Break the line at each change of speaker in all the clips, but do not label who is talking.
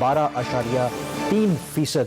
12.3%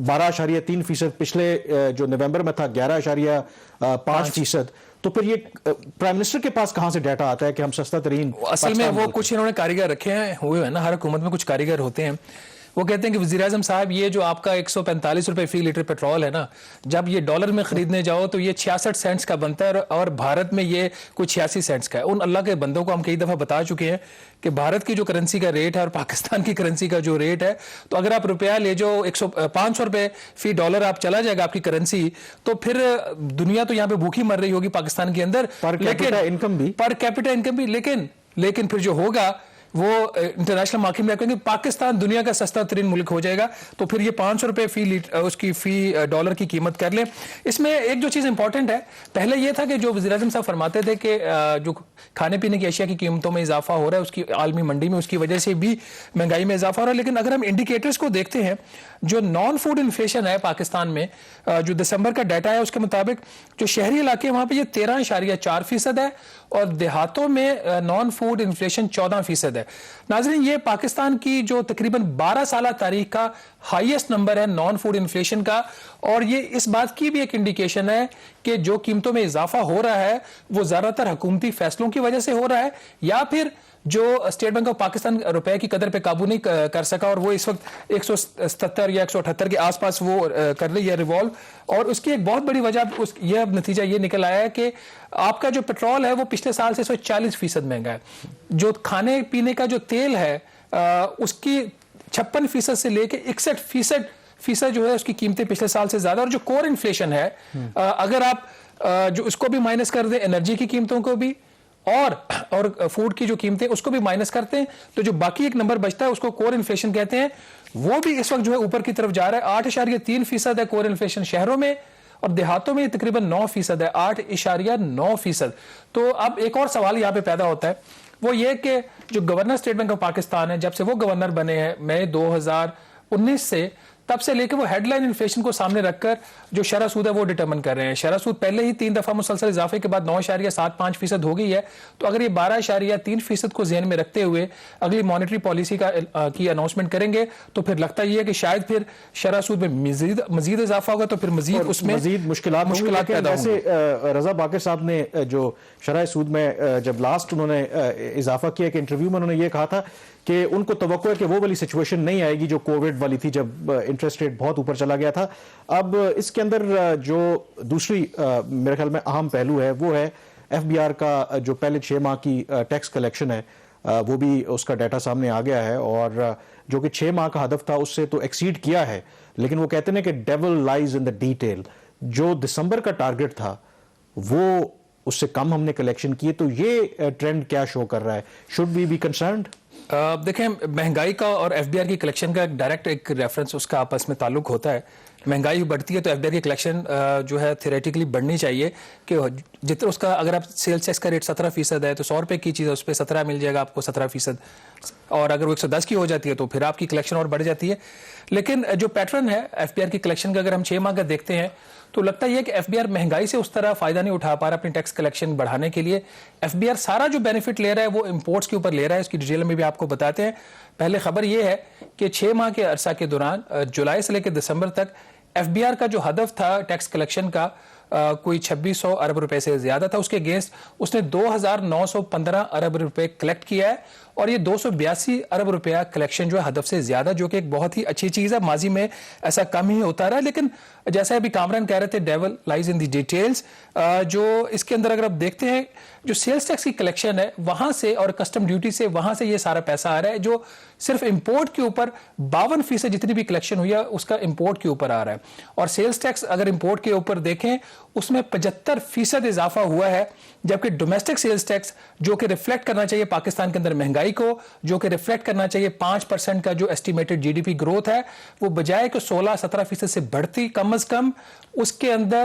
12.3%, پچھلے جو نومبر میں تھا 11.5%. تو پھر یہ پرائم منسٹر کے پاس کہاں سے ڈیٹا آتا ہے کہ ہم سستا ترین؟
اصل میں وہ کچھ انہوں نے کاریگر رکھے ہیں ہوئے ہیں نا، ہر حکومت میں کچھ کاریگر ہوتے ہیں. وہ کہتے ہیں کہ وزیر اعظم صاحب یہ جو آپ کا 145 روپے فی لیٹر پیٹرول ہے نا، جب یہ ڈالر میں خریدنے جاؤ تو یہ 66 سینٹس کا بنتا ہے اور بھارت میں یہ کچھ 86 سینٹس کا ہے. ان اللہ کے بندوں کو ہم کئی دفعہ بتا چکے ہیں کہ بھارت کی جو کرنسی کا ریٹ ہے اور پاکستان کی کرنسی کا جو ریٹ ہے، تو اگر آپ روپیہ لے جاؤ 500 روپے فی ڈالر آپ چلا جائے گا آپ کی کرنسی، تو پھر دنیا تو یہاں پہ بھوکی مر رہی ہوگی پاکستان کے اندر.
پر کیپٹا انکم بھی
لیکن پھر جو ہوگا وہ انٹرنیشنل مارکیٹ میں کہیں گے پاکستان دنیا کا سستا ترین ملک ہو جائے گا. تو پھر یہ 500 روپے اس کی فی ڈالر کی قیمت کر لیں. اس میں ایک جو چیز امپورٹنٹ ہے، پہلے یہ تھا کہ جو وزیر اعظم صاحب فرماتے تھے کہ جو کھانے پینے کی اشیاء کی قیمتوں میں اضافہ ہو رہا ہے اس کی عالمی منڈی میں، اس کی وجہ سے بھی مہنگائی میں اضافہ ہو رہا ہے. لیکن اگر ہم انڈیکیٹرز کو دیکھتے ہیں، جو نان فوڈ انفلیشن ہے پاکستان میں، جو دسمبر کا ڈیٹا ہے اس کے مطابق جو شہری علاقے ہیں وہاں پہ یہ 13.4% ہے اور دیہاتوں میں نان فوڈ انفلیشن 14% ہے. ناظرین، یہ پاکستان کی جو تقریباً 12 سالہ تاریخ کا ہائیسٹ نمبر ہے نان فوڈ انفلیشن کا، اور یہ اس بات کی بھی ایک انڈیکیشن ہے کہ جو قیمتوں میں اضافہ ہو رہا ہے وہ زیادہ تر حکومتی فیصلوں کی وجہ سے ہو رہا ہے، یا پھر جو اسٹیٹ بینک آف پاکستان روپے کی قدر پہ قابو نہیں کر سکا اور وہ اس وقت 177 یا 178 کے آس پاس وہ کر رہی ہے ریوالو. اور اس کی ایک بہت بڑی وجہ یہ نتیجہ یہ نکل آیا ہے کہ آپ کا جو پیٹرول ہے وہ پچھلے سال سے 140% مہنگا ہے. جو کھانے پینے کا جو تیل ہے اس کی 56% سے لے کے 61% جو ہے اس کی قیمتیں پچھلے سال سے زیادہ. اور جو کور انفلیشن ہے اگر آپ جو اس کو بھی مائنس کر دیں، انرجی کی قیمتوں کو بھی اور فوڈ کی جو قیمتیں اس کو بھی مائنس کرتے ہیں، تو جو باقی ایک نمبر بچتا ہے اس کو کور انفلیشن کہتے ہیں. وہ بھی اس وقت جو ہے اوپر کی طرف جا رہا ہے. 8.3% ہے کور انفلیشن شہروں میں، اور دیہاتوں میں تقریباً 9% ہے، 8.9%. تو اب ایک اور سوال یہاں پہ پیدا ہوتا ہے، وہ یہ کہ جو governor state bank of Pakistan ہے، جب سے وہ گورنر بنے ہیں مئی 2019 سے، تب سے لے کے وہ ہیڈ لائن انفلیشن کو سامنے رکھ کر جو شرح سود ہے وہ ڈیٹرمن کر رہے ہیں. شرح سود پہلے ہی 3 دفعہ مسلسل اضافے کے بعد 9.75% ہو گئی ہے. تو اگر یہ 12.3% کو ذہن میں رکھتے ہوئے اگلی مانیٹری پالیسی کی اناؤنسمنٹ کریں گے تو پھر لگتا یہ ہے کہ شاید پھر شرح سود میں مزید اضافہ ہوگا، تو پھر مزید مشکلات پیدا ہوں گی.
رضا باقر صاحب نے جو شرح سود میں جب لاسٹ انہوں نے اضافہ کیا کہ انٹرویو میں انہوں نے یہ کہا تھا کہ ان کو توقع ہے کہ وہ والی سچویشن نہیں آئے گی جو کووڈ والی تھی جب انٹرسٹ ریٹ بہت اوپر چلا گیا تھا. اب اس کے اندر جو دوسری میرے خیال میں اہم پہلو ہے وہ ہے ایف بی آر کا جو پہلے 6 ماہ کی ٹیکس کلیکشن ہے، وہ بھی اس کا ڈیٹا سامنے آ گیا ہے، اور جو کہ 6 ماہ کا ہدف تھا اس سے تو ایکسیڈ کیا ہے. لیکن وہ کہتے ہیں کہ ڈیول لائز ان دا ڈیٹیل. جو دسمبر کا ٹارگٹ تھا وہ اس سے کم ہم نے کلیکشن کی. تو یہ ٹرینڈ کیا شو کر رہا ہے؟ Should we be concerned?
دیکھیں، مہنگائی کا اور ایف بی آر کی کلیکشن کا ڈائریکٹ ایک ریفرنس اس کا آپس میں تعلق ہوتا ہے. مہنگائی بڑھتی ہے تو ایف بی آر کی کلیکشن جو ہے تھیوریٹیکلی بڑھنی چاہیے کہ جتنا اس کا، اگر آپ سیلز ٹیکس کا ریٹ 17% ہے تو 100 روپے کی چیز ہے اس پہ 17 مل جائے گا آپ کو 17%، اور اگر وہ 110 کی ہو جاتی ہے تو پھر آپ کی کلیکشن اور بڑھ جاتی ہے. لیکن جو پیٹرن ہے ایف بی آر کی کلیکشن کا اگر ہم 6 ماہ کا دیکھتے ہیں تو لگتا یہ ہے کہ ایف بی آر مہنگائی سے اس طرح فائدہ نہیں اٹھا پا رہا اپنی ٹیکس کلیکشن بڑھانے کے لیے. ایف بی آر سارا جو بینیفٹ لے رہا ہے وہ امپورٹس کے اوپر لے رہا ہے. اس کی ڈیٹیل میں بھی آپ کو بتاتے ہیں. پہلے خبر یہ ہے کہ 6 ماہ کے عرصہ کے دوران جولائی سے لے کے دسمبر تک ایف بی آر کا جو ہدف تھا ٹیکس کلیکشن کا کوئی 2600 ارب روپے سے زیادہ تھا. اس کے اگینسٹ اس نے 2915 ارب روپے کلیکٹ کیا ہے، اور یہ 282 ارب روپیہ کلیکشن جو ہے ہدف سے زیادہ، جو کہ ایک بہت ہی اچھی چیز ہے. ماضی میں ایسا کم ہی ہوتا رہا، لیکن جیسا ابھی کامران کہہ رہے تھے ڈیول لائز ان دی ڈیٹیلز. جو اس کے اندر اگر آپ دیکھتے ہیں جو سیلز ٹیکس کی کلیکشن ہے وہاں سے اور کسٹم ڈیوٹی سے وہاں سے یہ سارا پیسہ آ رہا ہے، جو صرف امپورٹ کے اوپر 52% جتنی بھی کلیکشن ہوئی ہے اس کا امپورٹ کے اوپر آ رہا ہے. اور سیلز ٹیکس اگر امپورٹ کے اوپر دیکھیں اس میں 75% اضافہ ہوا ہے، جبکہ ڈومیسٹک سیلز ٹیکس جو کہ ریفلیکٹ کرنا چاہیے پاکستان کے اندر مہنگائی کو، جو کہ ریفلیکٹ کرنا چاہیے 5% کا جو estimated G D P growth ہے، وہ بجائے کہ 16-17% سے بڑھتی کم از کم اس کے اندر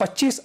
25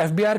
FBR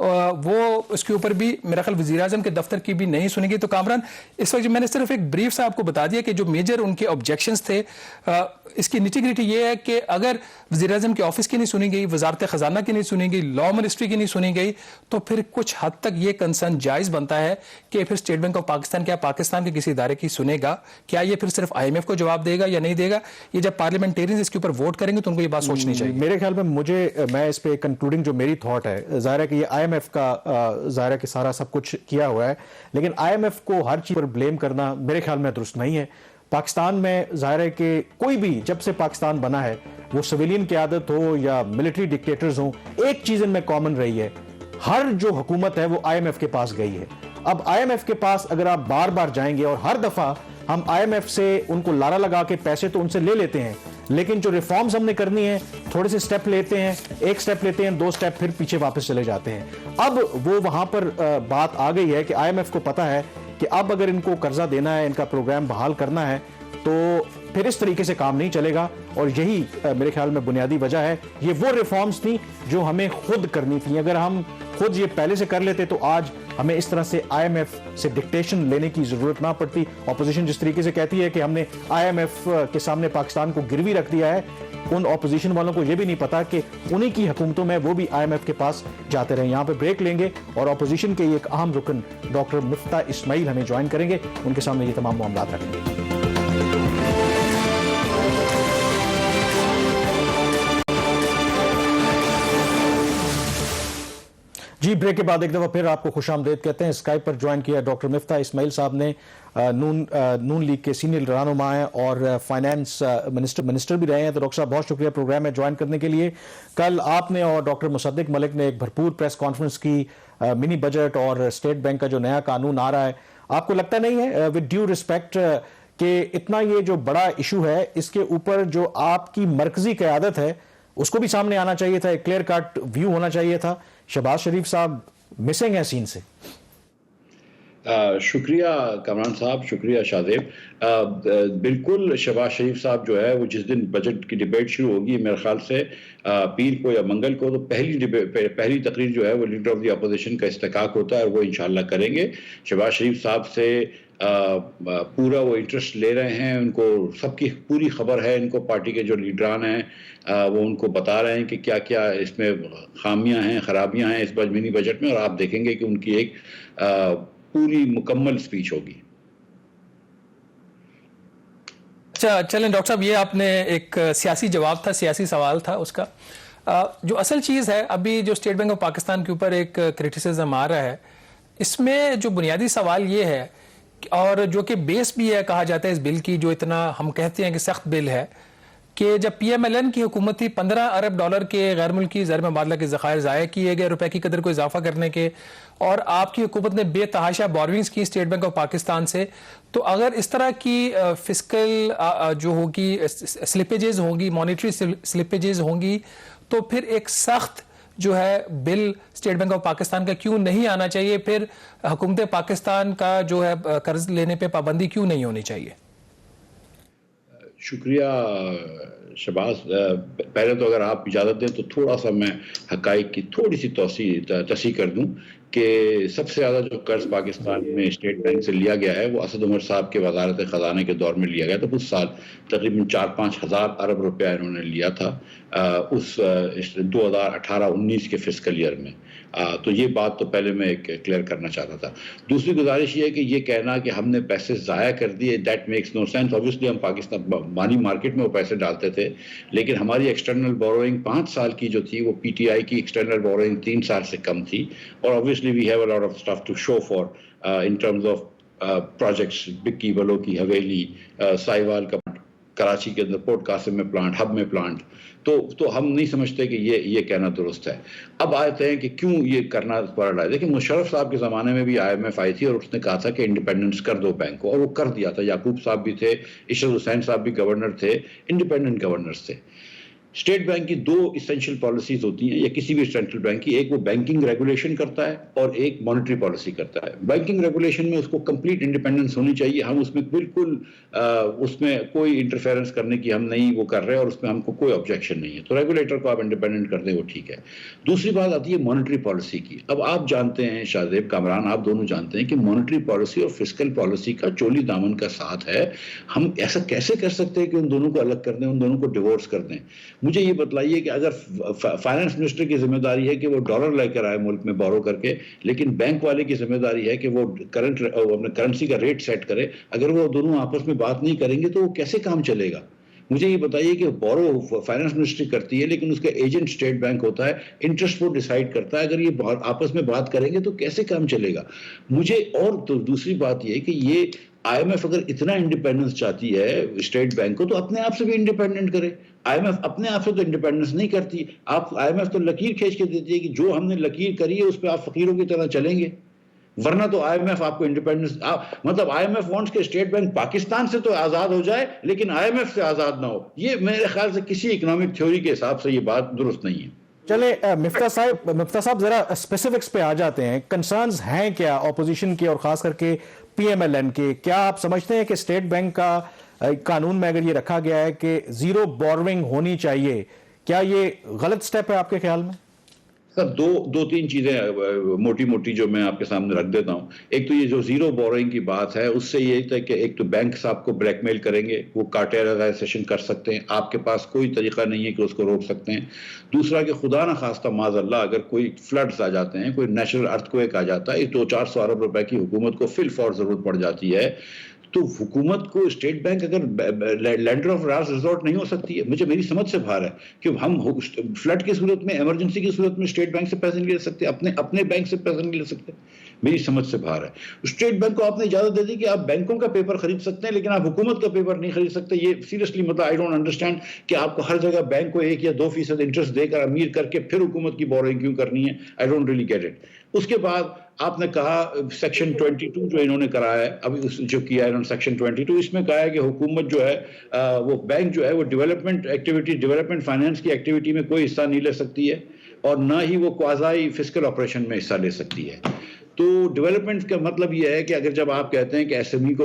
وہ اس کے اوپر بھی میرا خیال وزیر اعظم کے دفتر کی بھی نہیں سنی گئی. تو کامران اس وقت میں نے صرف ایک بریف سا آپ کو بتا دیا کہ جو میجر ان کے آبجیکشنز تھے, اس کی نیٹی گریٹی یہ ہے کہ اگر وزیر اعظم کے آفس کی نہیں سنی گئی, وزارت خزانہ کی نہیں سنی گئی, لا منسٹری کی نہیں سنی گئی, تو پھر کچھ حد تک یہ کنسرن جائز بنتا ہے کہ پھر اسٹیٹ بینک آف پاکستان کیا پاکستان کے کسی ادارے کی سنے گا, کیا یہ پھر صرف آئی ایم ایف کو جواب دے گا یا نہیں دے گا. یہ جب پارلیمنٹیرینز اس کے اوپر ووٹ کریں گے تو ان کو یہ بات سوچنی چاہیے.
میرے خیال میں میں اس پہ کنکلوڈنگ جو میری تھاٹ ہے, ظاہر ہے کہ یہ آئی ایم ایف کا ظاہر ہے کہ سارا سب کچھ کیا ہوا ہے, لیکن آئی ایم ایف کو ہر چیز پر بلیم کرنا میرے خیال میں درست نہیں ہے. پاکستان میں ظاہر ہے کہ کوئی بھی جب سے پاکستان بنا ہے, وہ سویلین قیادت ہو یا ملٹری ڈکٹیٹرز ہوں, ایک چیز ان میں کامن رہی ہے, ہر جو حکومت ہے وہ آئی ایم ایف کے پاس گئی ہے. اب آئی ایم ایف کے پاس اگر آپ بار بار جائیں گے, اور ہر دفعہ ہم آئی ایم ایف سے ان کو لارا لگا کے پیسے تو ان سے لے لیتے ہیں, لیکن جو ریفارمز ہم نے کرنی ہے تھوڑے سے سٹیپ لیتے ہیں, ایک سٹیپ لیتے ہیں, 2 سٹیپ پھر پیچھے واپس چلے جاتے ہیں. اب وہ وہاں پر بات آ گئی ہے کہ آئی ایم ایف کو پتا ہے کہ اب اگر ان کو قرضہ دینا ہے, ان کا پروگرام بحال کرنا ہے, تو پھر اس طریقے سے کام نہیں چلے گا. اور یہی میرے خیال میں بنیادی وجہ ہے. یہ وہ ریفارمز تھیں جو ہمیں خود کرنی تھیں. اگر ہم خود یہ پہلے سے کر لیتے تو آج ہمیں اس طرح سے آئی ایم ایف سے ڈکٹیشن لینے کی ضرورت نہ پڑتی. اپوزیشن جس طریقے سے کہتی ہے کہ ہم نے آئی ایم ایف کے سامنے پاکستان کو گروی رکھ دیا ہے, ان اپوزیشن والوں کو یہ بھی نہیں پتا کہ انہی کی حکومتوں میں وہ بھی آئی ایم ایف کے پاس جاتے رہے. یہاں پہ بریک لیں گے اور اپوزیشن کے ایک اہم رکن ڈاکٹر مفتاح اسماعیل ہمیں جوائن کریں گے, ان کے سامنے یہ تمام معاملات رکھیں گے. جی, بریک کے بعد ایک دفعہ پھر آپ کو خوش آمدید کہتے ہیں. اسکائپ پر جوائن کیا ڈاکٹر مفتاح اسماعیل صاحب نے, نون لیگ کے سینئر رہنما ہیں اور فائنانس منسٹر بھی رہے ہیں. تو ڈاکٹر صاحب بہت شکریہ پروگرام میں جوائن کرنے کے لیے. کل آپ نے اور ڈاکٹر مصدق ملک نے ایک بھرپور پریس کانفرنس کی, منی بجٹ اور اسٹیٹ بینک کا جو نیا قانون آ رہا ہے, آپ کو لگتا نہیں ہے ود ڈیو ریسپیکٹ کہ اتنا یہ جو بڑا ایشو ہے اس کے اوپر جو آپ کی مرکزی قیادت ہے اس کو بھی سامنے آنا چاہیے تھا, ایک کلیئر کٹ ویو ہونا چاہیے تھا؟ شہباز شریف صاحب مسنگ ہیں سین سے.
شکریہ کامران صاحب, شکریہ شاذیب. بالکل شہباز شریف صاحب جو ہے وہ جس دن بجٹ کی ڈیبیٹ شروع ہوگی میرے خیال سے پیر کو یا منگل کو, تو پہلی تقریر جو ہے وہ لیڈر آف دی اپوزیشن کا استحقاق ہوتا ہے, اور وہ انشاءاللہ کریں گے. شہباز شریف صاحب سے پورا وہ انٹرسٹ لے رہے ہیں, ان کو سب کی پوری خبر ہے, ان کو پارٹی کے جو لیڈران ہیں وہ ان کو بتا رہے ہیں کہ کیا کیا اس میں خامیاں ہیں, خرابیاں ہیں اس منی بجٹ میں, اور آپ دیکھیں گے کہ ان کی ایک پوری مکمل سپیچ ہوگی.
اچھا چلیں ڈاکٹر صاحب, یہ آپ نے ایک سیاسی جواب تھا, سیاسی سوال تھا اس کا. جو اصل چیز ہے, ابھی جو اسٹیٹ بینک آف پاکستان کے اوپر ایک کرٹیسزم آ رہا ہے, اس میں جو بنیادی سوال یہ ہے, اور جو کہ بیس بھی ہے کہا جاتا ہے اس بل کی, جو اتنا ہم کہتے ہیں کہ سخت بل ہے, کہ جب پی ایم ایل این کی حکومت تھی 15 ارب ڈالر کے غیر ملکی زر مبادلہ کے ذخائر ضائع کیے گئے روپے کی قدر کو اضافہ کرنے کے, اور آپ کی حکومت نے بے تحاشا بورونگز کی اسٹیٹ بینک آف پاکستان سے. تو اگر اس طرح کی فسکل جو ہوگی سلپیجز ہوں گی, مانیٹری سلپیجز ہوں گی, تو پھر ایک سخت جو ہے بل اسٹیٹ بینک آف پاکستان کا کیوں نہیں آنا چاہیے؟ پھر حکومت پاکستان کا جو ہے قرض لینے پہ پابندی کیوں نہیں ہونی چاہیے؟
شکریہ شہباز. پہلے تو اگر آپ اجازت دیں تو تھوڑا سا میں حقائق کی تھوڑی سی تصحیح کر دوں کہ سب سے زیادہ جو قرض پاکستان میں اسٹیٹ بینک سے لیا گیا ہے وہ اسد عمر صاحب کے وزارت خزانہ کے دور میں لیا گیا تھا. اس سال تقریباً 4-5 ہزار ارب روپیہ انہوں نے لیا تھا اس 2018-19 کے فسکل ایئر میں. تو یہ بات تو پہلے میں کلیئر کرنا چاہتا تھا. دوسری گزارش یہ ہے کہ یہ کہنا کہ ہم نے پیسے ضائع کر دیے, that makes no sense. Obviously ہم پاکستان مانی مارکیٹ میں وہ پیسے ڈالتے تھے, لیکن ہماری ایکسٹرنل بوروئنگ 5 سال کی جو تھی وہ پی ٹی آئی کی ایکسٹرنل بوروئنگ 3 سال سے کم تھی. اور obviously we have a lot of stuff to show for in terms of projects, بکی ولو کی حویلی, سائیوال کا کراچی کے اندر پورٹ قاسم میں پلانٹ, ہب میں پلانٹ. تو ہم نہیں سمجھتے کہ یہ کہنا درست ہے. اب آتے ہیں کہ کیوں یہ کرنا پڑ رہا ہے. دیکھیں مشرف صاحب کے زمانے میں بھی آئی ایم ایف آئی تھی اور اس نے کہا تھا کہ انڈیپینڈنس کر دو بینک کو, اور وہ کر دیا تھا. یعقوب صاحب بھی تھے, اشرف حسین صاحب بھی گورنر تھے, انڈیپینڈنٹ گورنرز تھے. اسٹیٹ بینک کی دو اسینشیل پالیسیز ہوتی ہیں یا کسی بھی سینٹرل بینک کی. ایک وہ بینکنگ ریگولیشن کرتا ہے اور ایک مانیٹری پالیسی کرتا ہے. بینکنگ ریگولیشن میں اس کو کمپلیٹ انڈیپینڈنس ہونی چاہیے. ہم اس میں بالکل اس میں کوئی انٹرفیئرنس کرنے کی ہم نہیں وہ کر رہے اور اس میں ہم کو کوئی آبجیکشن نہیں ہے. تو ریگولیٹر کو آپ انڈیپینڈنٹ کر دیں وہ ٹھیک ہے. دوسری بات آتی ہے مانیٹری پالیسی کی. اب آپ جانتے ہیں شاہ زیب کامران آپ دونوں جانتے ہیں کہ مانیٹری پالیسی اور فسکل پالیسی کا چولی دامن کا ساتھ ہے. ہم ایسا کیسے کر سکتے ہیں کہ ان دونوں کو الگ کر دیں, ان دونوں کو ڈیورس کر دیں؟ مجھے یہ بتلائیے کہ اگر فائنانس منسٹر کی ذمہ داری ہے کہ وہ ڈالر لے کر آئے ملک میں بورو کر کے, لیکن بینک والے کی ذمہ داری ہے کہ وہ کرنسی کا ریٹ سیٹ کرے, اگر وہ دونوں آپس میں بات نہیں کریں گے تو وہ کیسے کام چلے گا؟ مجھے یہ بتائیے کہ بورو فائنانس منسٹری کرتی ہے لیکن اس کا ایجنٹ اسٹیٹ بینک ہوتا ہے, انٹرسٹ وہ ڈیسائیڈ کرتا ہے. اگر یہ آپس میں بات کریں گے تو کیسے کام چلے گا؟ مجھے اور تو دوسری بات یہ ہے کہ یہ آئی ایم ایف اگر اتنا انڈیپینڈنس چاہتی ہے اسٹیٹ بینک کو تو اپنے آپ سے بھی انڈیپینڈنٹ کرے. آئی ایم ایف اپنے آپ سے تو انڈیپینڈنس نہیں کرتی. آپ آئی ایم ایف تو لکیر کھینچ کے دیتی ہے کہ جو ہم نے لکیر کری ہے اس پہ آپ فقیروں کی طرح چلیں گے, ورنہ تو آئی ایم ایف آپ کو انڈیپینڈنس مطلب آئی ایم ایف وانٹس کہ اسٹیٹ بینک پاکستان سے تو آزاد ہو جائے لیکن آئی ایم ایف سے آزاد نہ ہو. یہ میرے خیال سے کسی اکنامک تھیوری کے حساب سے یہ بات درست نہیں ہے.
چلے مفتاح صاحب ذرا اسپیسیفکس پہ آ جاتے ہیں. کنسرنز ہیں کیا اپوزیشن کے اور خاص کر کے پی ایم ایل این کے؟ کیا آپ سمجھتے ہیں کہ اسٹیٹ بینک کا قانون میں اگر یہ رکھا گیا ہے کہ زیرو بورونگ ہونی چاہیے, کیا یہ غلط سٹیپ ہے آپ کے خیال میں؟
سر دو تین چیزیں موٹی موٹی جو میں آپ کے سامنے رکھ دیتا ہوں. ایک تو یہ جو زیرو بورنگ کی بات ہے اس سے یہ تھا کہ ایک تو بینک صاحب کو بلیک میل کریں گے, وہ کارٹیلائزیشن کر سکتے ہیں, آپ کے پاس کوئی طریقہ نہیں ہے کہ اس کو روک سکتے ہیں. دوسرا کہ خدا نہ خواستہ معاذ اللہ اگر کوئی فلڈز آ جاتے ہیں, کوئی نیچرل ارتھ کویک آ جاتا ہے, 200-400 ارب روپے کی حکومت کو فی الفور ضرورت پڑ جاتی ہے, تو حکومت کو اسٹیٹ بینک اگر لینڈر آف لاسٹ ریزورٹ نہیں ہو سکتی ہے. مجھے میری سمجھ سے باہر ہے کہ ہم فلڈ کی صورت میں ایمرجنسی کی صورت میں اسٹیٹ بینک سے پیسے نہیں لے سکتے, اپنے بینک سے پیسے نہیں لے سکتے. میری سمجھ سے باہر ہے. اسٹیٹ بینک کو آپ نے اجازت دے دی کہ آپ بینکوں کا پیپر خرید سکتے ہیں لیکن آپ حکومت کا پیپر نہیں خرید سکتے. یہ سیریسلی مطلب آئی ڈونٹ انڈرسٹینڈ کہ آپ کو ہر جگہ بینک کو 1 یا 2% انٹرسٹ دے کر امیر کر کے پھر حکومت کی بورنگ کیوں کرنی ہے. I don't really get it. اس کے بعد آپ نے کہا سیکشن 22 جو انہوں نے کرایا ہے ابھی جو کیا ہے انہوں نے سیکشن 22, اس میں کہا ہے کہ حکومت جو ہے وہ بینک جو ہے وہ ڈیولپمنٹ فائنانس کی ایکٹیویٹی میں کوئی حصہ نہیں لے سکتی ہے اور نہ ہی وہ کوازائی فسکل آپریشن میں حصہ لے سکتی ہے. تو ڈیولپمنٹ کا مطلب یہ ہے کہ اگر جب آپ کہتے ہیں کہ ایس ایم ای کو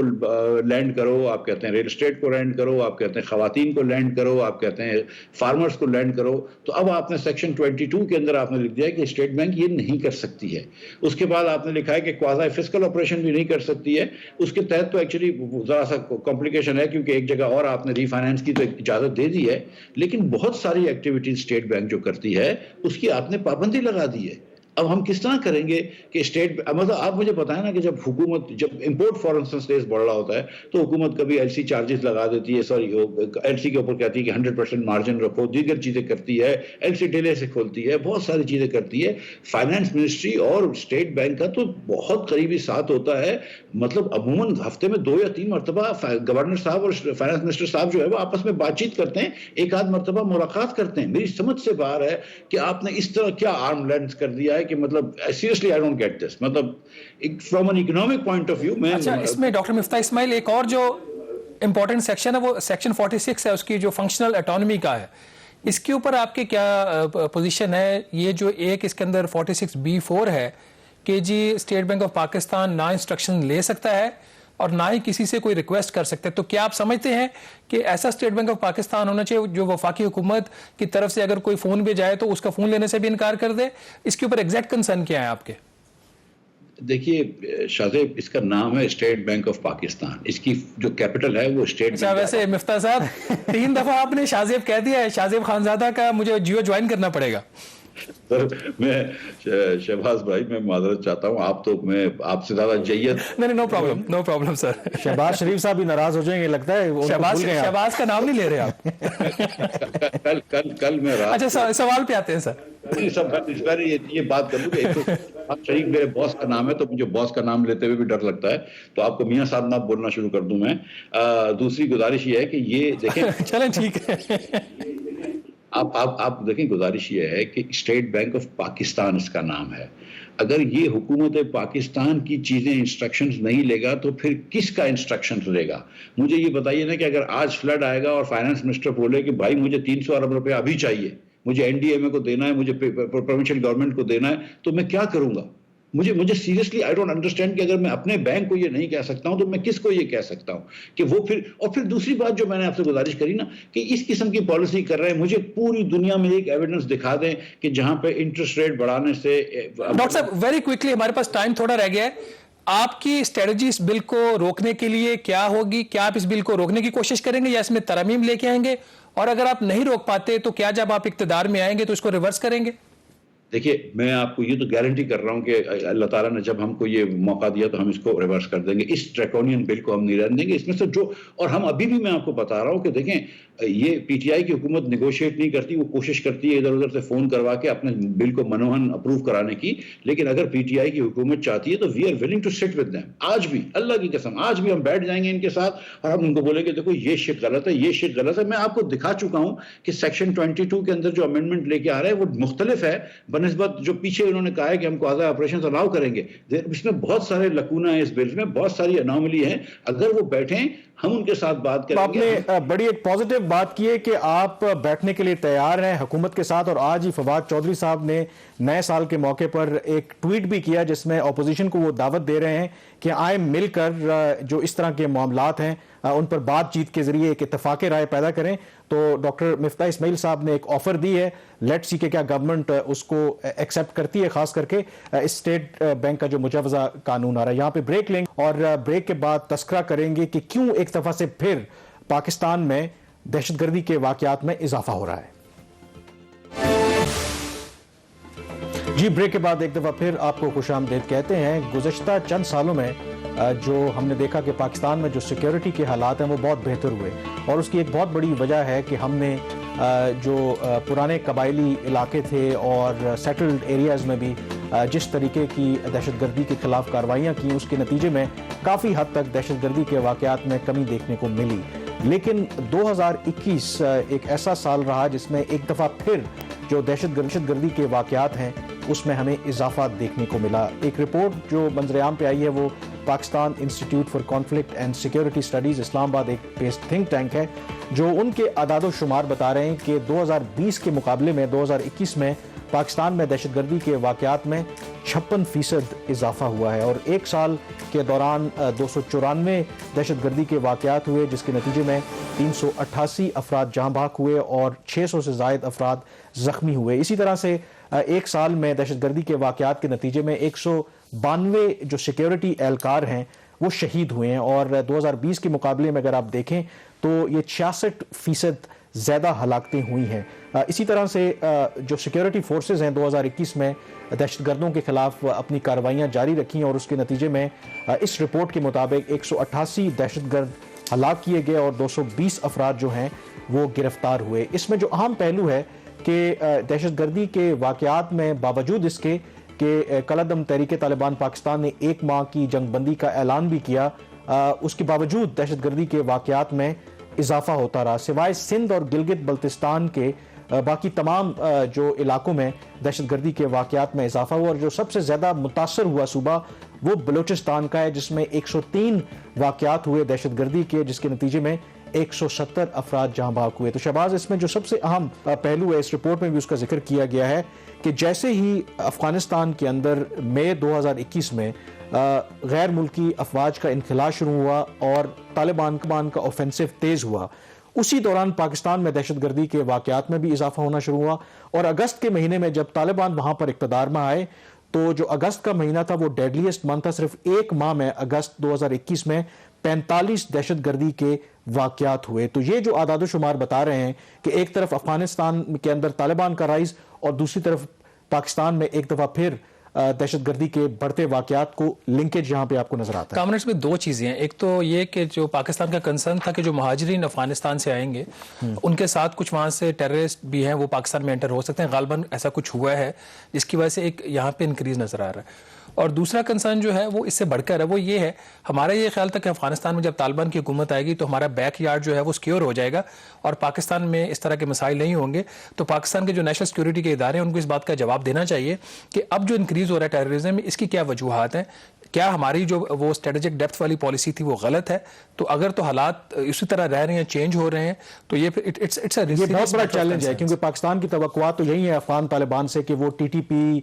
لینڈ کرو, آپ کہتے ہیں ریل اسٹیٹ کو لینڈ کرو, آپ کہتے ہیں خواتین کو لینڈ کرو, آپ کہتے ہیں فارمرز کو لینڈ کرو, تو اب آپ نے سیکشن 22 کے اندر آپ نے لکھ دیا کہ اسٹیٹ بینک یہ نہیں کر سکتی ہے. اس کے بعد آپ نے لکھا ہے کہ کوازائی فسکل آپریشن بھی نہیں کر سکتی ہے. اس کے تحت تو ایکچولی ذرا سا کمپلیکیشن ہے کیونکہ ایک جگہ اور آپ نے ری فائنانس کی تو اجازت دے دی ہے, لیکن بہت ساری ایکٹیویٹیز اسٹیٹ بینک جو کرتی ہے اس کی آپ نے پابندی لگا دی ہے. اب ہم کس طرح کریں گے کہ اسٹیٹ مطلب آپ مجھے بتائیں نا کہ جب حکومت جب امپورٹ فار انسٹنس بڑھ رہا ہوتا ہے تو حکومت کبھی ایل سی چارجز لگا دیتی ہے, سوری ایل سی کے اوپر کہتی ہے کہ 100% مارجن رکھو, دیگر چیزیں کرتی ہے, ایل سی ڈیلے سے کھولتی ہے, بہت ساری چیزیں کرتی ہے. فائنانس منسٹری اور اسٹیٹ بینک کا تو بہت قریبی ساتھ ہوتا ہے. مطلب عموماً ہفتے میں 2 یا 3 مرتبہ گورنر صاحب اور فائنانس منسٹر صاحب جو ہے وہ آپس میں بات چیت کرتے ہیں, 1 آدھ مرتبہ ملاقات کرتے ہیں. میری سمجھ سے باہر ہے کہ آپ نے اس طرح کیا آرم لینتھ کر دیا ہے کہ مطلب seriously I don't get this. مطلب from an economic point of view میں
اس میں ڈاکٹر مفتاح اسماعیل ایک اور جو امپورٹنٹ سیکشن ہے وہ سیکشن 46 ہے, اس کی جو فنکشنل اٹانومی کا ہے, اس کے اوپر آپ کے کیا پوزیشن ہے؟ یہ جو ایک اس کے اندر 46B4 ہے کہ جی اسٹیٹ بینک آف پاکستان نہ انسٹرکشن لے سکتا ہے اور نہ ہی کسی سے کوئی ریکویسٹ کر سکتے, تو کیا آپ سمجھتے ہیں کہ ایسا اسٹیٹ بینک آف پاکستان ہونا چاہیے جو وفاقی حکومت کی طرف سے اگر کوئی فون بھی جائے تو اس کا فون لینے سے بھی انکار کر دے؟ اس کے اوپر ایگزیکٹ کنسرن کیا ہے آپ کے؟
دیکھیے شاہزیب, اس کا نام ہے اسٹیٹ بینک آف پاکستان, اس کی جو کیپٹل ہے وہ اسٹیٹ بینک.
ویسے مفتاح صاحب 3 دفعہ آپ نے شاہزیب کہہ دیا ہے, شاہزیب خانزادہ کا مجھے جیو جوائن کرنا پڑے گا.
سر میں شہباز بھائی میں معذرت چاہتا ہوں, آپ تو میں آپ سے زیادہ جیت.
نہیں, نو پرابلم سر.
شہباز شریف صاحب بھی ناراض ہو جائیں گے لگتا ہے.
شہباز کا نام نہیں لے رہے آپ.
کل میں رات,
اچھا سوال پہ آتے ہیں سر.
یہ بات کر لوں کہ شریف میرے باس کا نام ہے تو مجھے باس کا نام لیتے ہوئے بھی ڈر لگتا ہے, تو آپ کو میاں صاحب نہ بولنا شروع کر دوں میں. دوسری گزارش یہ ہے کہ یہ دیکھیں
چلیں ٹھیک ہے,
آپ دیکھیں گزارش یہ ہے کہ اسٹیٹ بینک آف پاکستان اس کا نام ہے. اگر یہ حکومت پاکستان کی چیزیں انسٹرکشنز نہیں لے گا تو پھر کس کا انسٹرکشنز لے گا؟ مجھے یہ بتائیے نا کہ اگر آج فلڈ آئے گا اور فائنانس منسٹر بولے کہ بھائی مجھے 300 ارب روپے ابھی چاہیے, مجھے این ڈی ایم اے کو دینا ہے, مجھے پروونشل گورنمنٹ کو دینا ہے, تو میں کیا کروں گا؟ مجھے سیریسلی آئی ڈونٹ انڈرسٹینڈ کہ اگر میں اپنے بینک کو یہ نہیں کہہ سکتا ہوں تو میں کس کو یہ کہہ سکتا ہوں کہ وہ پھر دوسری بات جو میں نے آپ سے گزارش کری نا کہ اس قسم کی پالیسی کر رہے ہیں, مجھے پوری دنیا میں ایک ایویڈنس دکھا دیں کہ جہاں پہ انٹرسٹ ریٹ بڑھانے سے.
ڈاکٹر صاحب ویری کوئکلی, ہمارے پاس ٹائم تھوڑا رہ گیا ہے, آپ کی اسٹریٹجی اس بل کو روکنے کے لیے کیا ہوگی؟ کیا آپ اس بل کو روکنے کی کوشش کریں گے یا اس میں ترامیم لے کے آئیں گے؟ اور اگر آپ نہیں روک پاتے تو کیا جب آپ اقتدار میں آئیں گے تو اس کو ریورس کریں گے؟
دیکھیے میں آپ کو یہ تو گارنٹی کر رہا ہوں کہ اللہ تعالیٰ نے جب ہم کو یہ موقع دیا تو ہم اس کو ریورس کر دیں گے. اس ڈریکونین بل کو ہم نہیں رہنے دیں گے. اس میں سے جو, اور ہم ابھی بھی میں آپ کو بتا رہا ہوں کہ دیکھیں یہ پی ٹی آئی کی حکومت نیگوشیٹ نہیں کرتی, وہ کوشش کرتی ہے ادھر ادھر سے فون کروا کے اپنے بل کو منوہن اپروو کرانے کی, لیکن اگر پی ٹی آئی کی حکومت چاہتی ہے تو we are willing to sit with them. آج بھی اللہ کی قسم آج بھی ہم بیٹھ جائیں گے ان کے ساتھ اور ہم ان کو بولیں گے دیکھو یہ شٹ غلط ہے, یہ شٹ غلط ہے. میں آپ کو دکھا چکا ہوں کہ سیکشن 22 کے اندر جو امینڈمنٹ لے کے آ رہا ہے وہ مختلف ہے بنسبت جو پیچھے انہوں نے کہا ہے کہ ہم کو آزاد آپریشن الاؤ کریں گے. اس میں بہت سارے لکونہ ہیں, اس بل میں بہت ساری انوملی ہیں. اگر وہ بیٹھیں ہم ان کے ساتھ بات کریں گے.
آپ نے بڑی ایک پازیٹیو بات کی ہے کہ آپ بیٹھنے کے لیے تیار ہیں حکومت کے ساتھ, اور آج ہی فواد چودھری صاحب نے نئے سال کے موقع پر ایک ٹویٹ بھی کیا جس میں اپوزیشن کو وہ دعوت دے رہے ہیں کہ آئیں مل کر جو اس طرح کے معاملات ہیں ان پر بات چیت کے ذریعے ایک اتفاق رائے پیدا کریں. تو ڈاکٹر مفتاح اسماعیل صاحب نے ایک آفر دی ہے, لیٹ سی کہ کیا گورنمنٹ اس کو ایکسیپٹ کرتی ہے, خاص کر کے اسٹیٹ بینک کا جو مجوزہ قانون آ رہا ہے. یہاں پہ بریک لیں گے اور بریک کے بعد تذکرہ کریں گے کہ کیوں ایک دفعہ سے پھر پاکستان میں دہشت گردی کے واقعات میں اضافہ ہو رہا ہے. جی بریک کے بعد ایک دفعہ پھر آپ کو خوش آمدید کہتے ہیں. گزشتہ چند سالوں میں جو ہم نے دیکھا کہ پاکستان میں جو سیکیورٹی کے حالات ہیں وہ بہت بہتر ہوئے, اور اس کی ایک بہت بڑی وجہ ہے کہ ہم نے جو پرانے قبائلی علاقے تھے اور سیٹلڈ ایریاز میں بھی جس طریقے کی دہشت گردی کے خلاف کارروائیاں کی, اس کے نتیجے میں کافی حد تک دہشت گردی کے واقعات میں کمی دیکھنے کو ملی. لیکن 2021 ایک ایسا سال رہا جس میں ایک دفعہ پھر جو دہشت گردی کے واقعات ہیں اس میں ہمیں اضافہ دیکھنے کو ملا. ایک رپورٹ جو منظر عام پہ آئی ہے وہ Pakistan institute for conflict and security studies Islamabad ایک بیسڈ تھنک ٹینک ہے, جو ان کے اعداد و شمار بتا رہے ہیں کہ 2020 کے مقابلے میں 2021 میں پاکستان میں دہشت گردی کے واقعات میں 56% اضافہ ہوا ہے, اور ایک سال کے دوران 294 دہشت گردی کے واقعات ہوئے جس کے نتیجے میں 388 افراد جاں بحق ہوئے اور 600 سے زائد افراد زخمی ہوئے. اسی طرح سے ایک سال میں دہشت گردی کے واقعات کے نتیجے میں 192 جو سیکیورٹی اہلکار ہیں وہ شہید ہوئے ہیں, اور 2020 کے مقابلے میں اگر آپ دیکھیں تو یہ 66% زیادہ ہلاکتیں ہوئی ہیں. اسی طرح سے جو سیکیورٹی فورسز ہیں 2021 میں دہشت گردوں کے خلاف اپنی کارروائیاں جاری رکھی, اور اس کے نتیجے میں اس رپورٹ کے مطابق 188 دہشت گرد ہلاک کیے گئے اور 220 افراد جو ہیں وہ گرفتار ہوئے. اس میں جو اہم پہلو ہے کہ دہشت گردی کے واقعات میں باوجود اس کے کہ کالعدم تحریک طالبان پاکستان نے 1 ماہ کی جنگ بندی کا اعلان بھی کیا, اس کے باوجود دہشت گردی کے واقعات میں اضافہ ہوتا رہا. سوائے سندھ اور گلگت بلتستان کے باقی تمام جو علاقوں میں دہشت گردی کے واقعات میں اضافہ ہوا, اور جو سب سے زیادہ متاثر ہوا صوبہ وہ بلوچستان کا ہے جس میں 103 واقعات ہوئے دہشت گردی کے جس کے نتیجے میں 170 افراد جاں بحق ہوئے. تو شہباز اس میں جو سب سے اہم پہلو ہے, اس رپورٹ میں بھی اس کا ذکر کیا گیا ہے کہ جیسے ہی افغانستان کے اندر مئی 2021 میں غیر ملکی افواج کا انخلاء شروع ہوا اور طالبان کا اوفینسو تیز ہوا, اسی دوران پاکستان میں دہشت گردی کے واقعات میں بھی اضافہ ہونا شروع ہوا. اور اگست کے مہینے میں جب طالبان وہاں پر اقتدار میں آئے تو جو اگست کا مہینہ تھا وہ ڈیڈلیسٹ منتھ تھا. صرف 1 ماہ میں اگست 2021 میں 45 دہشت گردی کے واقعات ہوئے. تو یہ جو اعداد و شمار بتا رہے ہیں کہ ایک طرف افغانستان کے اندر طالبان کا رائز اور دوسری طرف پاکستان میں ایک دفعہ پھر دہشت گردی کے بڑھتے واقعات کو لنکیج یہاں پہ آپ کو نظر آتا ہے.
کامنٹس میں 2 چیزیں ہیں. ایک تو یہ کہ جو پاکستان کا کنسرن تھا کہ جو مہاجرین افغانستان سے آئیں گے ان کے ساتھ کچھ وہاں سے ٹیررسٹ بھی ہیں وہ پاکستان میں انٹر ہو سکتے ہیں. غالباً ایسا کچھ ہوا ہے جس کی وجہ سے ایک یہاں پہ انکریز نظر آ رہا ہے. اور دوسرا کنسرن جو ہے وہ اس سے بڑھ کر ہے، وہ یہ ہے، ہمارا یہ خیال تھا کہ افغانستان میں جب طالبان کی حکومت آئے گی تو ہمارا بیک یارڈ جو ہے وہ سیکیور ہو جائے گا اور پاکستان میں اس طرح کے مسائل نہیں ہوں گے. تو پاکستان کے جو نیشنل سیکورٹی کے ادارے ہیں ان کو اس بات کا جواب دینا چاہیے کہ اب جو انکریز ہو رہا ہے ٹیررزم میں، اس کی کیا وجوہات ہیں، کیا ہماری جو وہ اسٹریٹجک ڈیپتھ والی پالیسی تھی وہ غلط ہے. تو اگر تو حالات اسی طرح رہ رہے ہیں، چینج ہو رہے ہیں، تو یہ
بہت بڑا چیلنج ہے، کیونکہ پاکستان کی توقعات تو یہی ہے افغان طالبان سے کہ وہ ٹی ٹی پی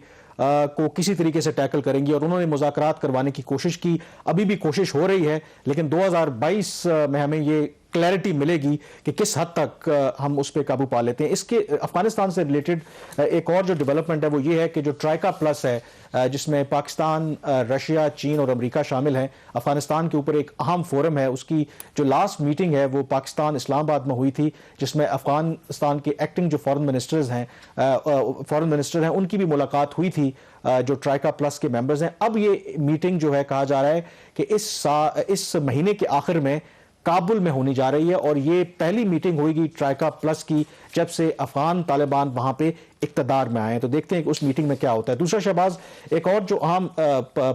کو کسی طریقے سے ٹیکل کریں گی، اور انہوں نے مذاکرات کروانے کی کوشش کی، ابھی بھی کوشش ہو رہی ہے، لیکن 2022 میں ہمیں یہ کلیئرٹی ملے گی کہ کس حد تک ہم اس پہ قابو پا لیتے ہیں. اس کے افغانستان سے ریلیٹڈ ایک اور جو ڈیولپمنٹ ہے وہ یہ ہے کہ جو ٹرائکا پلس ہے، جس میں پاکستان، رشیا، چین اور امریکہ شامل ہیں، افغانستان کے اوپر ایک اہم فورم ہے. اس کی جو لاسٹ میٹنگ ہے وہ پاکستان اسلام آباد میں ہوئی تھی، جس میں افغانستان کے ایکٹنگ جو فورن منسٹر ہیں ان کی بھی ملاقات ہوئی تھی جو ٹرائکا پلس کے ممبرز ہیں. اب یہ میٹنگ جو ہے کہا جا رہا ہے کہ اس مہینے کے آخر میں کابل میں ہونی جا رہی ہے، اور یہ پہلی میٹنگ ہوئے گی ٹرائکا پلس کی جب سے افغان طالبان وہاں پہ اقتدار میں آئے ہیں. تو دیکھتے ہیں کہ اس میٹنگ میں کیا ہوتا ہے. دوسرا شہباز، ایک اور جو اہم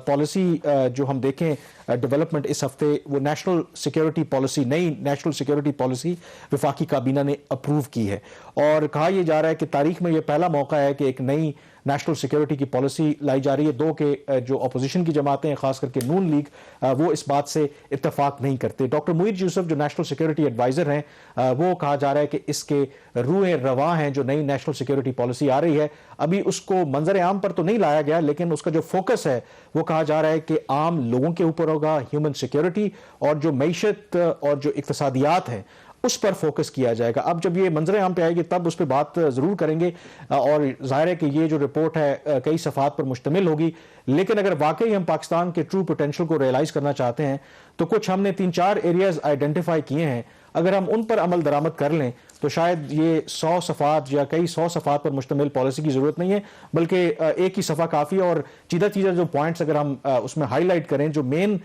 پالیسی جو ہم دیکھیں ڈیولپمنٹ اس ہفتے، وہ نیشنل سیکیورٹی پالیسی، نئی نیشنل سیکیورٹی پالیسی وفاقی کابینہ نے اپروو کی ہے، اور کہا یہ جا رہا ہے کہ تاریخ میں یہ پہلا موقع ہے کہ ایک نئی نیشنل سیکیورٹی کی پالیسی لائی جا رہی ہے. دو کے جو اپوزیشن کی جماعتیں ہیں، خاص کر کے نون لیگ، وہ اس بات سے اتفاق نہیں کرتے. ڈاکٹر معید یوسف جو نیشنل سیکیورٹی ایڈوائزر ہیں، وہ کہا جا رہا ہے کہ اس کے روح رواں ہیں جو نئی نیشنل سیکیورٹی پالیسی آ رہی ہے. ابھی اس کو منظر عام پر تو نہیں لایا گیا، لیکن اس کا جو فوکس ہے وہ کہا جا رہا ہے کہ عام لوگوں کے اوپر ہوگا، ہیومن سیکیورٹی اور جو معیشت اور جو اقتصادیات ہیں اس پر فوکس کیا جائے گا. اب جب یہ منظر عام پہ آئے گی تب اس پہ بات ضرور کریں گے، اور ظاہر ہے کہ یہ جو رپورٹ ہے کئی صفحات پر مشتمل ہوگی، لیکن اگر واقعی ہم پاکستان کے ٹرو پوٹینشل کو ریئلائز کرنا چاہتے ہیں تو کچھ ہم نے 3-4 ایریاز آئیڈینٹیفائی کیے ہیں. اگر ہم ان پر عمل درآمد کر لیں تو شاید یہ 100 صفحات یا کئی 100 صفحات پر مشتمل پالیسی کی ضرورت نہیں ہے، بلکہ ایک ہی صفحہ کافی ہے. اور چیزہ جو پوائنٹس اگر ہم اس میں ہائی لائٹ کریں، جو مین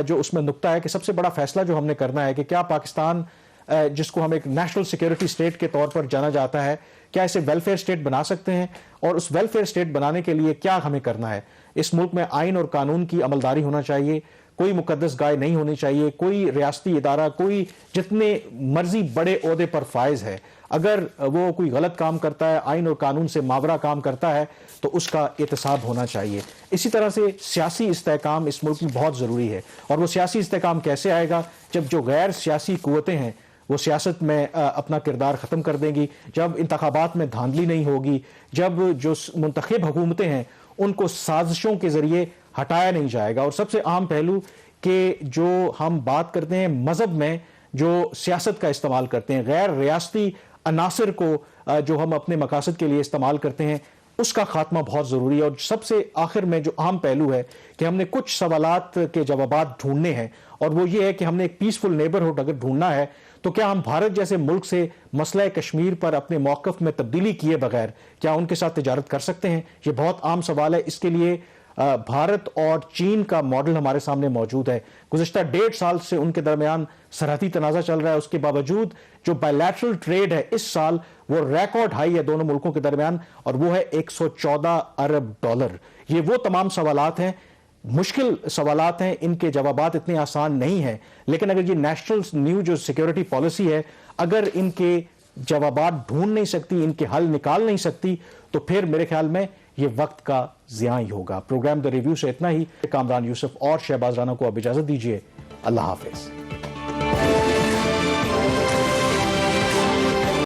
جو اس میں نقطہ ہے کہ سب سے بڑا فیصلہ جو ہم نے کرنا ہے کہ کیا پاکستان، جس کو ہم ایک نیشنل سیکیورٹی سٹیٹ کے طور پر جانا جاتا ہے، کیا اسے ویلفیئر سٹیٹ بنا سکتے ہیں، اور اس ویلفیئر سٹیٹ بنانے کے لیے کیا ہمیں کرنا ہے. اس ملک میں آئین اور قانون کی عملداری ہونا چاہیے، کوئی مقدس گائے نہیں ہونی چاہیے، کوئی ریاستی ادارہ، کوئی جتنے مرضی بڑے عہدے پر فائز ہے، اگر وہ کوئی غلط کام کرتا ہے، آئین اور قانون سے ماورا کام کرتا ہے، تو اس کا احتساب ہونا چاہیے. اسی طرح سے سیاسی استحکام اس ملک میں بہت ضروری ہے، اور وہ سیاسی استحکام کیسے آئے گا؟ جب جو غیر سیاسی قوتیں ہیں وہ سیاست میں اپنا کردار ختم کر دیں گی، جب انتخابات میں دھاندلی نہیں ہوگی، جب جو منتخب حکومتیں ہیں ان کو سازشوں کے ذریعے ہٹایا نہیں جائے گا. اور سب سے اہم پہلو کہ جو ہم بات کرتے ہیں مذہب میں جو سیاست کا استعمال کرتے ہیں، غیر ریاستی عناصر کو جو ہم اپنے مقاصد کے لیے استعمال کرتے ہیں، اس کا خاتمہ بہت ضروری ہے. اور سب سے آخر میں جو اہم پہلو ہے کہ ہم نے کچھ سوالات کے جوابات ڈھونڈنے ہیں، اور وہ یہ ہے کہ ہم نے ایک پیسفل نیبرہڈ اگر ڈھونڈنا ہے تو کیا ہم بھارت جیسے ملک سے مسئلہ کشمیر پر اپنے موقف میں تبدیلی کیے بغیر کیا ان کے ساتھ تجارت کر سکتے ہیں؟ یہ بہت عام سوال ہے. اس کے لیے بھارت اور چین کا ماڈل ہمارے سامنے موجود ہے. گزشتہ 1.5 سال سے ان کے درمیان سرحدی تنازع چل رہا ہے، اس کے باوجود جو بائیلیٹرل ٹریڈ ہے اس سال وہ ریکارڈ ہائی ہے دونوں ملکوں کے درمیان، اور وہ ہے $114 ارب. یہ وہ تمام سوالات ہیں، مشکل سوالات ہیں، ان کے جوابات اتنے آسان نہیں ہیں، لیکن اگر یہ نیشنل نیو جو سیکیورٹی پالیسی ہے اگر ان کے جوابات ڈھونڈ نہیں سکتی، ان کے حل نکال نہیں سکتی، تو پھر میرے خیال میں یہ وقت کا ضیاع ہی ہوگا. پروگرام دا ریویو سے اتنا ہی. کامران یوسف اور شہباز رانا کو اب اجازت دیجیے. اللہ حافظ.